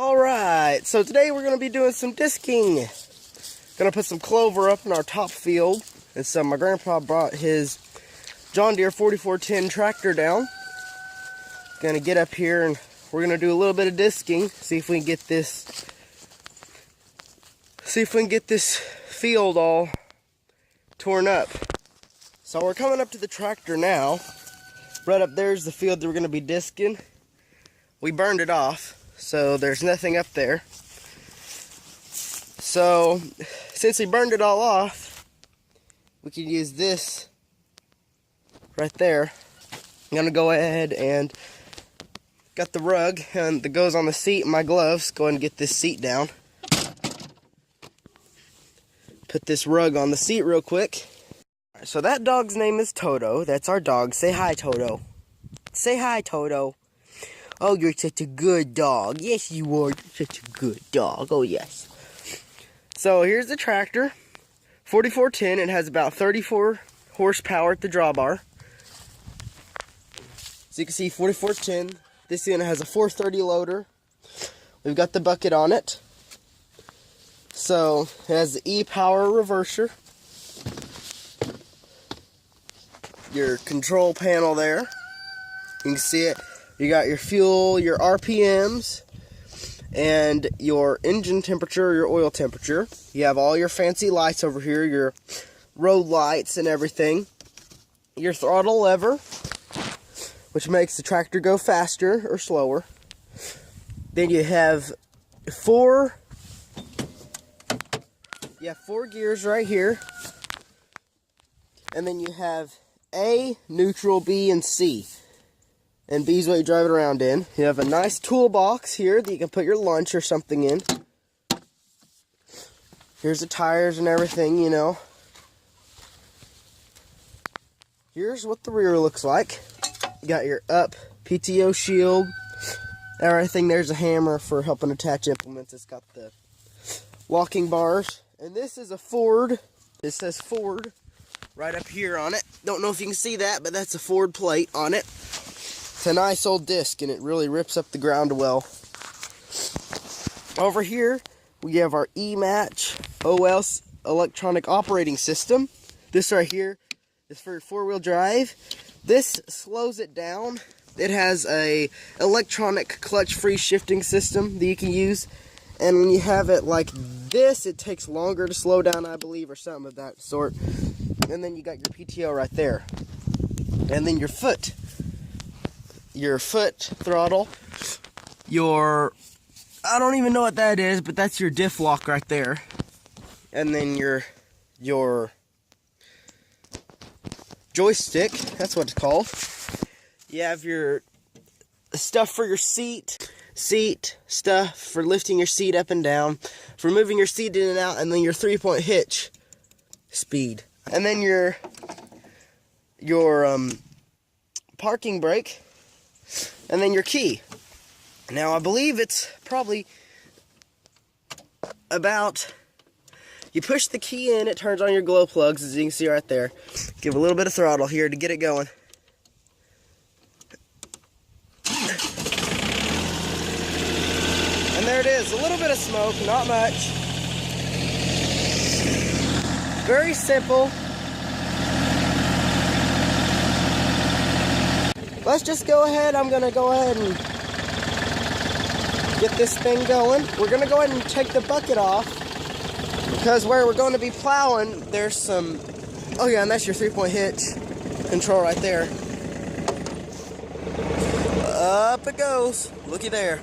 Alright, so today we're going to be doing some disking. Gonna put some clover up in our top field. And so my grandpa brought his John Deere 4410 tractor down. Gonna get up here and we're gonna do a little bit of disking. See if we can get this field all torn up. So we're coming up to the tractor now. Right up there's the field that we're gonna be disking. We burned it off, so there's nothing up there. So, since we burned it all off, we can use this right there. I'm gonna go ahead and got the rug and that goes on the seat and my gloves. Go ahead and get this seat down. Put this rug on the seat real quick. So that dog's name is Toto. That's our dog. Say hi, Toto. Say hi, Toto. Oh, you're such a good dog. Yes, you are. You're such a good dog. Oh, yes. So here's the tractor, 4410. It has about 34 horsepower at the drawbar. So you can see 4410. This unit has a 430 loader. We've got the bucket on it. So it has the e-power reverser. Your control panel there. You can see it. You got your fuel, your RPMs, and your engine temperature, your oil temperature. You have all your fancy lights over here, your road lights and everything. Your throttle lever, which makes the tractor go faster or slower. Then you have four gears right here. And then you have A, neutral, B, and C. And B is what you drive it around in. You have a nice toolbox here that you can put your lunch or something in. Here's the tires and everything, you know. Here's what the rear looks like. You got your up PTO shield. Everything, there's a hammer for helping attach implements. It's got the locking bars. And this is a Ford. It says Ford right up here on it. Don't know if you can see that, but that's a Ford plate on it. It's a nice old disc, and it really rips up the ground well. Over here, we have our E-Match OS electronic operating system. This right here is for four-wheel drive. This slows it down. It has a electronic clutch-free shifting system that you can use. And when you have it like this, it takes longer to slow down, I believe, or something of that sort. And then you got your PTO right there. And then your foot throttle, I don't even know what that is, but that's your diff lock right there. And then your joystick, that's what it's called. You have your stuff for your seat stuff for lifting your seat up and down, for moving your seat in and out, and then your 3-point hitch speed. And then your parking brake. And then your key. Now, I believe it's probably about, you push the key in, it turns on your glow plugs, as you can see right there. Give a little bit of throttle here to get it going. And there it is, a little bit of smoke, not much. Very simple. Let's just go ahead. I'm going to go ahead and get this thing going. We're going to go ahead and take the bucket off because where we're going to be plowing, there's some... Oh yeah, and that's your 3-point hitch control right there. Up it goes. Looky there.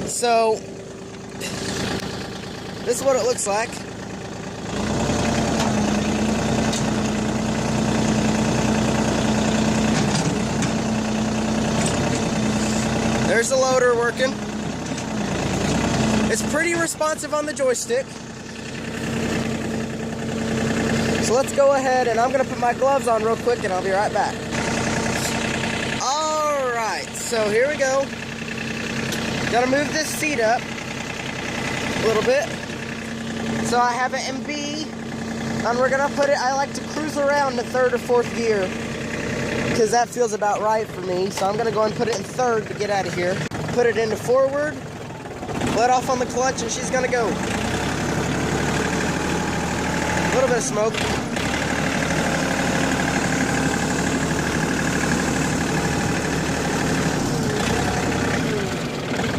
So, this is what it looks like. There's the loader working. It's pretty responsive on the joystick. So let's go ahead and I'm going to put my gloves on real quick and I'll be right back. Alright, so here we go. Got to move this seat up a little bit. So I have it in B, and we're going to put it, I like to cruise around the 3rd or 4th gear. because that feels about right for me. So I'm gonna go and put it in third to get out of here. Put it into forward, let off on the clutch, and she's gonna go. A little bit of smoke.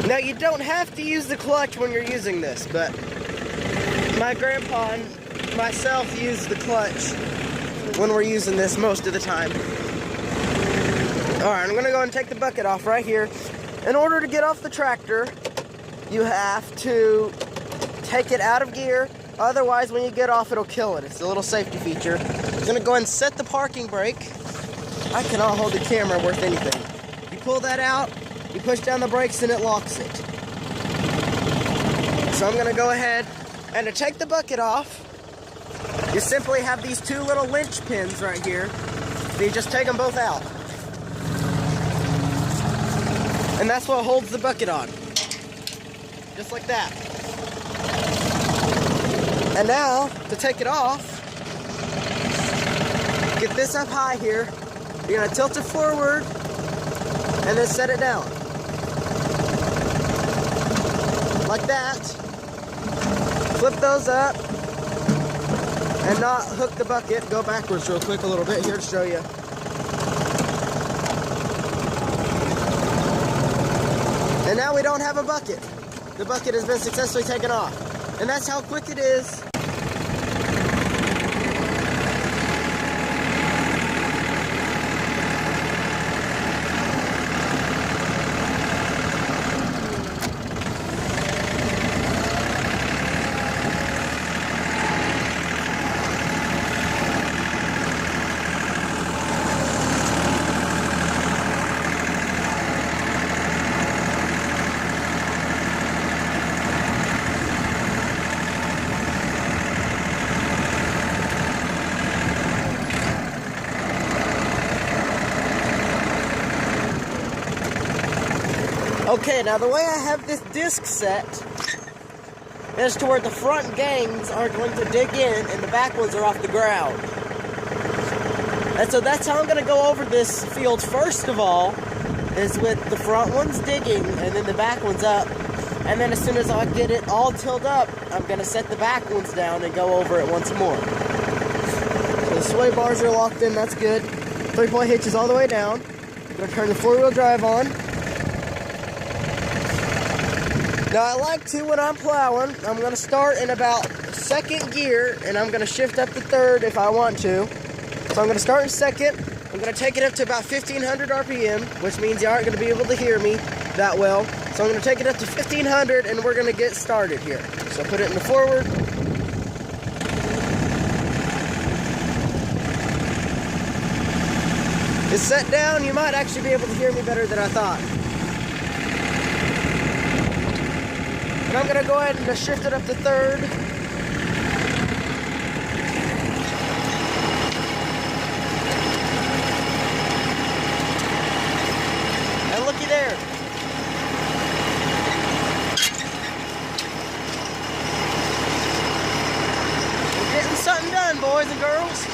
Now you don't have to use the clutch when you're using this, but my grandpa and myself use the clutch when we're using this most of the time. Alright, I'm gonna go and take the bucket off right here. In order to get off the tractor, you have to take it out of gear. Otherwise, when you get off, it'll kill it. It's a little safety feature. I'm gonna go ahead and set the parking brake. I cannot hold the camera worth anything. You pull that out, you push down the brakes, and it locks it. So I'm gonna go ahead and to take the bucket off, you simply have these two little winch pins right here. So you just take them both out. And that's what holds the bucket on. Just like that. And now, to take it off, get this up high here. You're gonna tilt it forward and then set it down. Like that. Flip those up and not hook the bucket. Go backwards real quick a little bit here to show you. And now we don't have a bucket. The bucket has been successfully taken off. And that's how quick it is. Okay, now the way I have this disc set is to where the front gangs are going to dig in and the back ones are off the ground. And so that's how I'm going to go over this field first of all, is with the front ones digging and then the back ones up. And then as soon as I get it all tilled up, I'm going to set the back ones down and go over it once more. So the sway bars are locked in, that's good. 3-point hitches all the way down. I'm going to turn the 4-wheel drive on. Now I like to, when I'm plowing, I'm going to start in about second gear and I'm going to shift up to third if I want to. So I'm going to start in second. I'm going to take it up to about 1500 RPM, which means you aren't going to be able to hear me that well. So I'm going to take it up to 1500 and we're going to get started here. So put it in the forward. It's set down. You might actually be able to hear me better than I thought. And I'm going to go ahead and shift it up to third. And looky there. We're getting something done, boys and girls.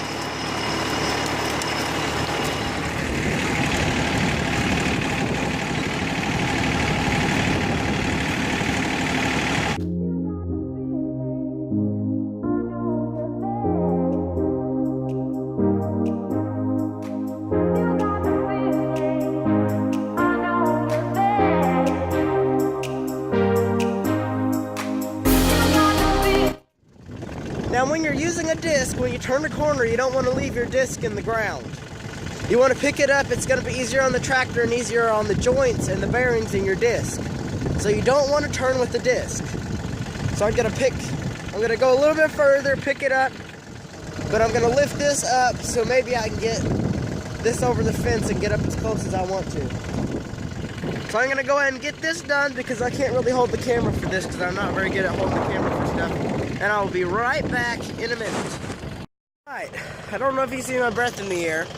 Now when you're using a disc, when you turn the corner, you don't want to leave your disc in the ground. You want to pick it up. It's going to be easier on the tractor and easier on the joints and the bearings in your disc. So you don't want to turn with the disc. So I'm going to go a little bit further, pick it up, but I'm going to lift this up so maybe I can get this over the fence and get up as close as I want to. So I'm going to go ahead and get this done because I can't really hold the camera for this because I'm not very good at holding the camera for stuff. And I will be right back in a minute. Alright, I don't know if you see my breath in the air,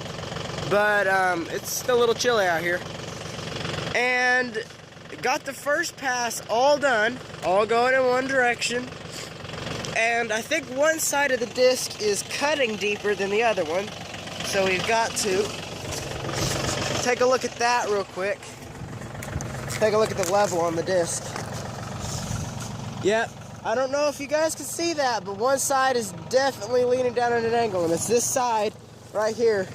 but it's still a little chilly out here. And got the first pass all done, all going in one direction. And I think one side of the disc is cutting deeper than the other one. So we've got to take a look at that real quick. Take a look at the level on the disc. Yep, I don't know if you guys can see that, but one side is definitely leaning down at an angle, and it's this side right here.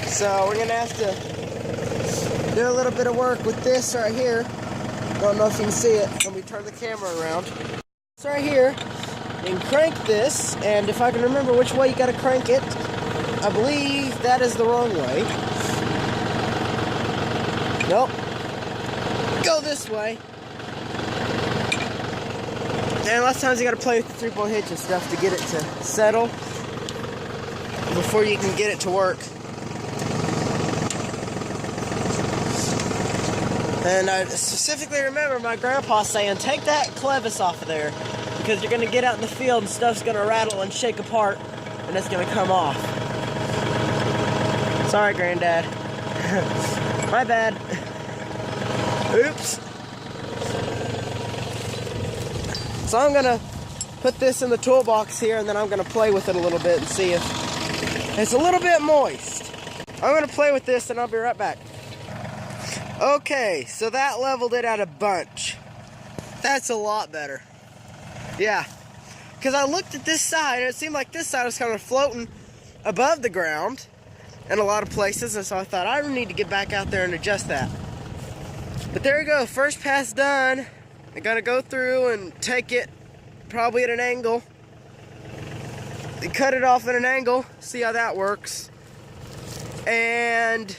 So we're gonna have to do a little bit of work with this right here. Don't know if you can see it. Let me turn the camera around. It's right here, and crank this, and if I can remember which way you gotta crank it, I believe that is the wrong way. Nope. Go this way. And lots of times you gotta play with the 3-point hitch and stuff to get it to settle before you can get it to work. And I specifically remember my grandpa saying, take that clevis off of there, because you're gonna get out in the field and stuff's gonna rattle and shake apart and it's gonna come off. Sorry, Granddad. My bad. Oops. So I'm gonna put this in the toolbox here, and then I'm gonna play with it a little bit and see if it's a little bit moist. I'm gonna play with this and I'll be right back. Okay, so that leveled it out a bunch. That's a lot better. Yeah, because I looked at this side and it seemed like this side was kind of floating above the ground in a lot of places, and so I thought I need to get back out there and adjust that. But there you go, first pass done. I'm gonna go through and take it probably at an angle. Cut it off at an angle, see how that works. And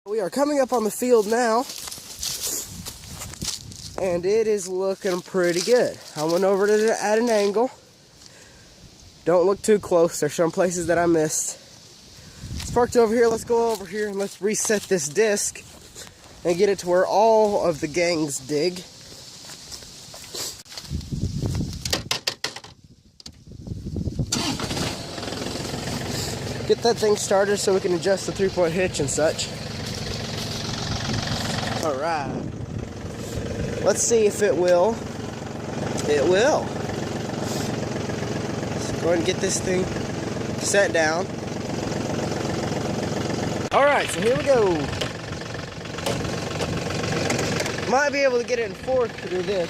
we are coming up on the field now, and it is looking pretty good. I went over to it at an angle. Don't look too close, there's some places that I missed. It's parked over here. Let's go over here and let's reset this disc and get it to where all of the gangs dig. Get that thing started so we can adjust the 3-point hitch and such. Alright. Let's see if it will. It will. Let's go ahead and get this thing set down. Alright, so here we go. Might be able to get it in fourth through this.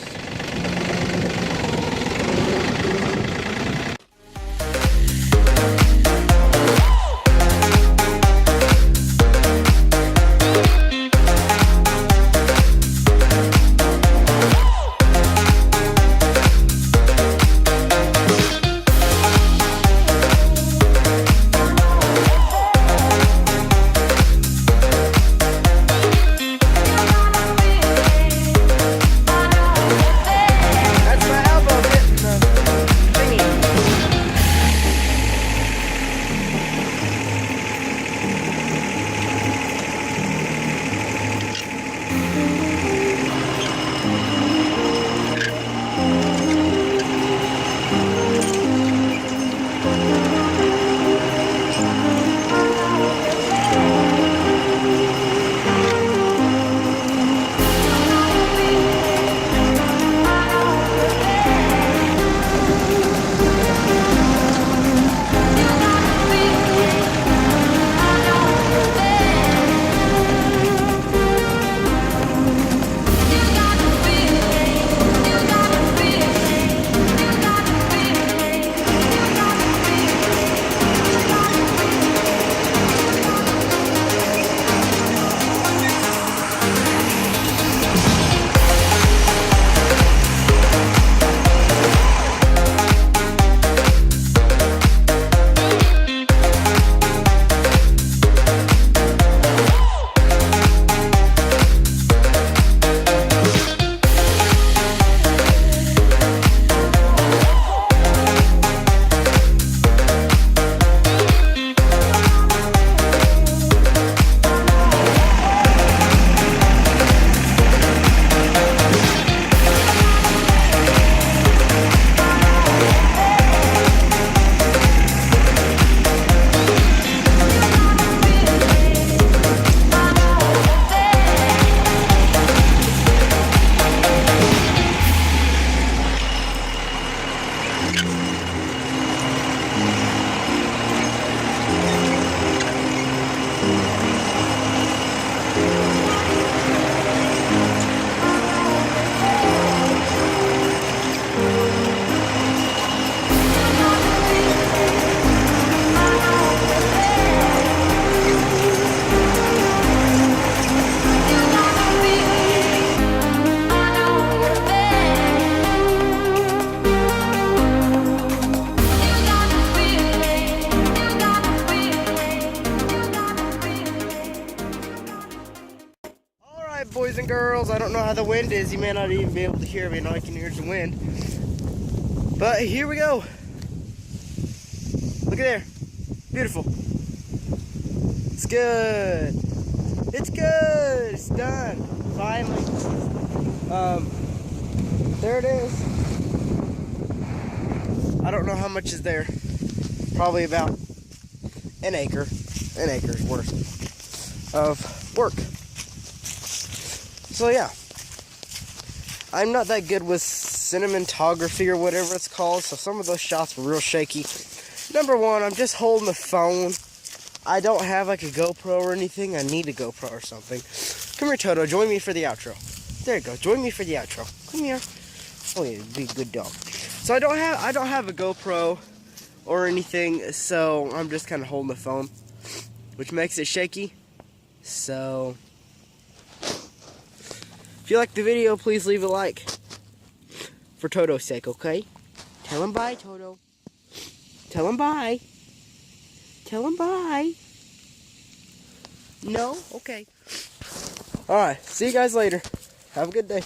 boys and girls. I don't know how the wind is. You may not even be able to hear me. All I can hear is the wind. But here we go. Look at there. Beautiful. It's good. It's good. It's done. Finally. There it is. I don't know how much is there. Probably about an acre's worth of work. So yeah, I'm not that good with cinematography or whatever it's called, so some of those shots were real shaky. Number one, I'm just holding the phone. I don't have like a GoPro or anything. I need a GoPro or something. Come here, Toto. Join me for the outro. There you go. Join me for the outro. Come here. Oh yeah, be a good dog. So I don't have a GoPro or anything, so I'm just kind of holding the phone, which makes it shaky. So if you like the video, please leave a like for Toto's sake, okay? Tell him bye, Toto. Tell him bye. Tell him bye. No? Okay. Alright, see you guys later. Have a good day.